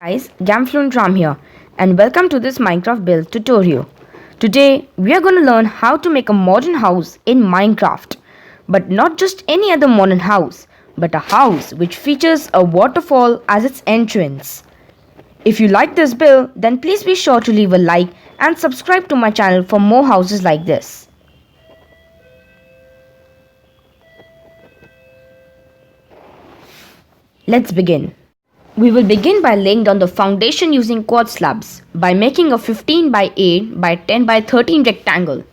Guys, Ram here and welcome to this Minecraft build tutorial. Today we are going to learn how to make a modern house in Minecraft. But not just any other modern house, but a house which features a waterfall as its entrance. If you like this build, then please be sure to leave a like and subscribe to my channel for more houses like this. Let's begin. We will begin by laying down the foundation using quartz slabs by making a 15 by 8 by 10 by 13 rectangle.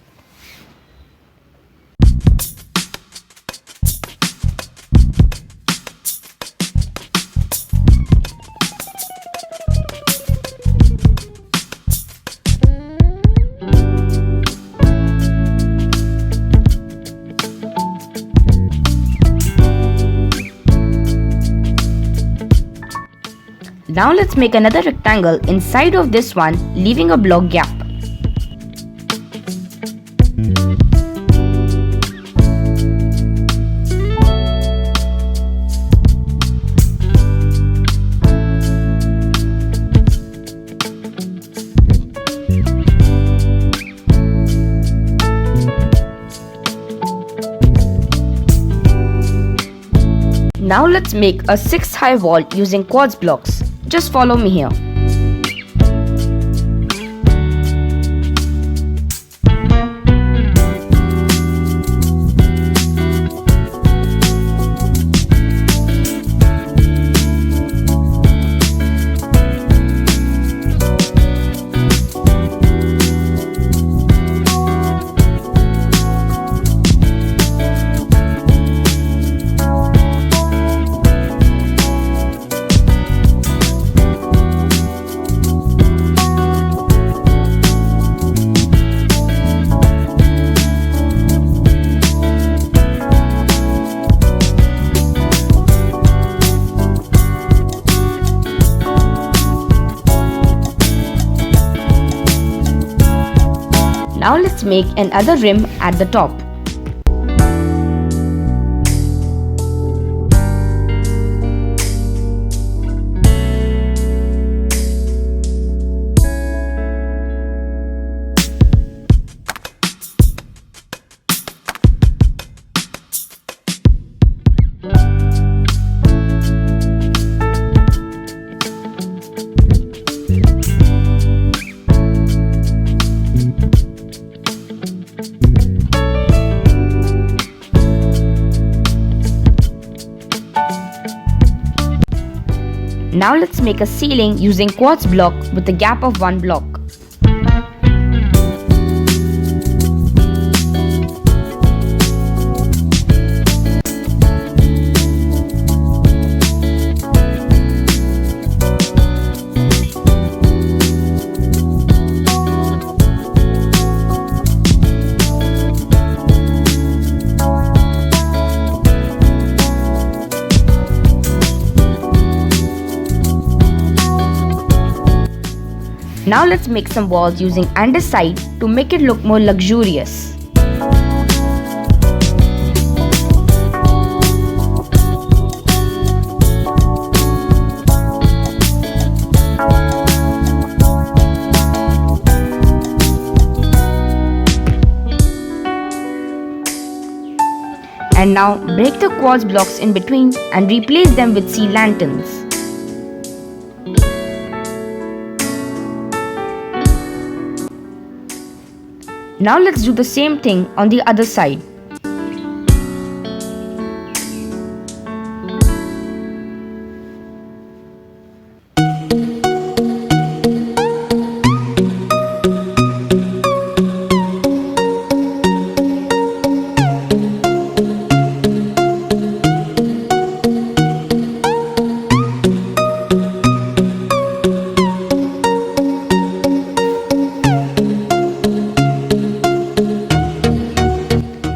Now let's make another rectangle inside of this one, leaving a block gap. Now let's make a 6 high wall using quartz blocks. Just follow me here. Now let's make another rim at the top. Now let's make a ceiling using quartz block with a gap of 1 block. Now let's make some walls using andesite to make it look more luxurious. And now break the quartz blocks in between and replace them with sea lanterns. Now let's do the same thing on the other side.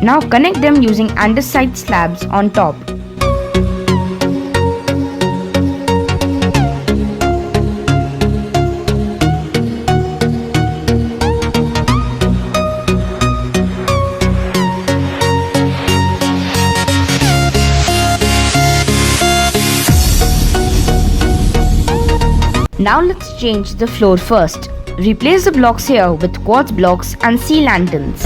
Now connect them using andesite slabs on top. Now let's change the floor first. Replace the blocks here with quartz blocks and sea lanterns.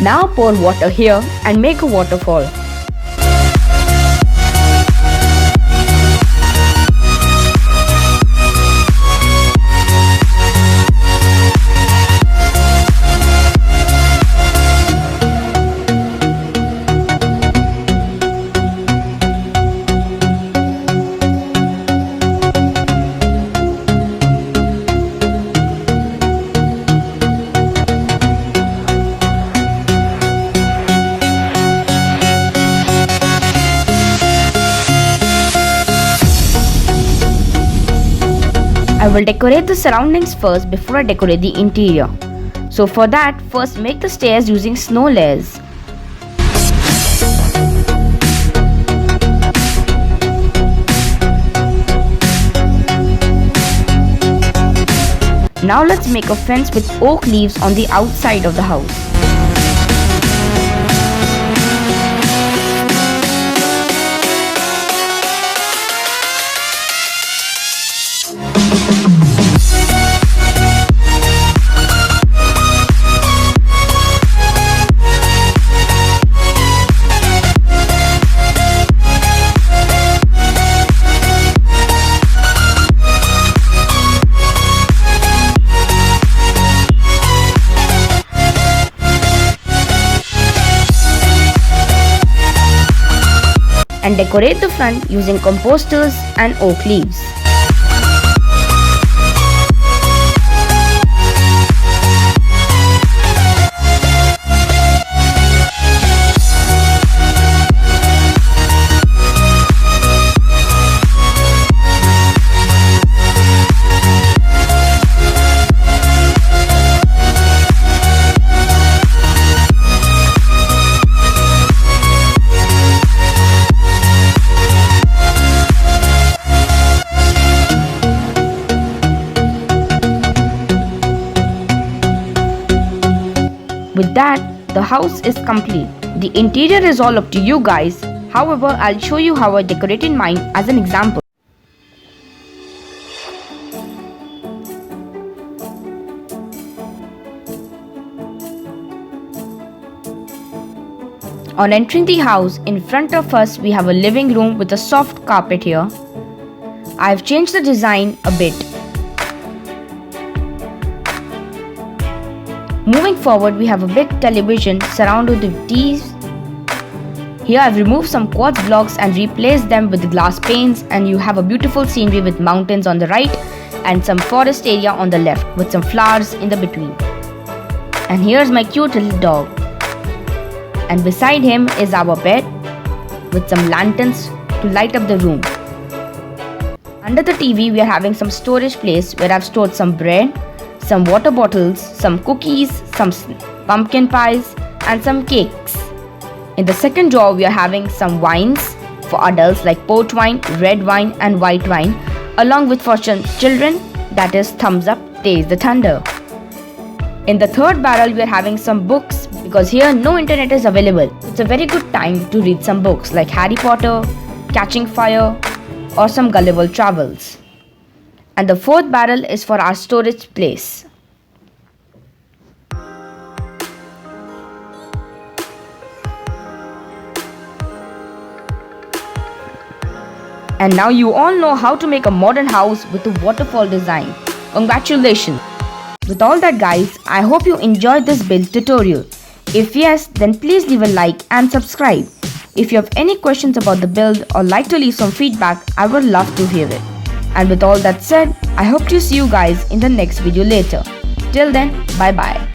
Now pour water here and make a waterfall. I will decorate the surroundings first before I decorate the interior. So for that, first make the stairs using snow layers. Now let's make a fence with oak leaves on the outside of the house. And decorate the front using composters and oak leaves. With that, the house is complete. The interior is all up to you guys. However, I'll show you how I decorated mine as an example. On entering the house, in front of us we have a living room with a soft carpet here. I've changed the design a bit. Moving forward, we have a big television surrounded with these. Here I've removed some quartz blocks and replaced them with glass panes, and you have a beautiful scenery with mountains on the right and some forest area on the left with some flowers in the between. And here's my cute little dog. And beside him is our bed with some lanterns to light up the room. Under the TV we are having some storage place where I've stored some bread, some water bottles, some cookies, some pumpkin pies and some cakes. In the second drawer we are having some wines for adults like port wine, red wine and white wine, along with for children, that is thumbs up, taste the thunder. In the third barrel we are having some books because here no internet is available. It's a very good time to read some books like Harry Potter, Catching Fire or some Gulliver Travels. And the fourth barrel is for our storage place. And now you all know how to make a modern house with a waterfall design. Congratulations! With all that guys, I hope you enjoyed this build tutorial. If yes, then please leave a like and subscribe. If you have any questions about the build or like to leave some feedback, I would love to hear it. And with all that said, I hope to see you guys in the next video later. Till then, bye bye.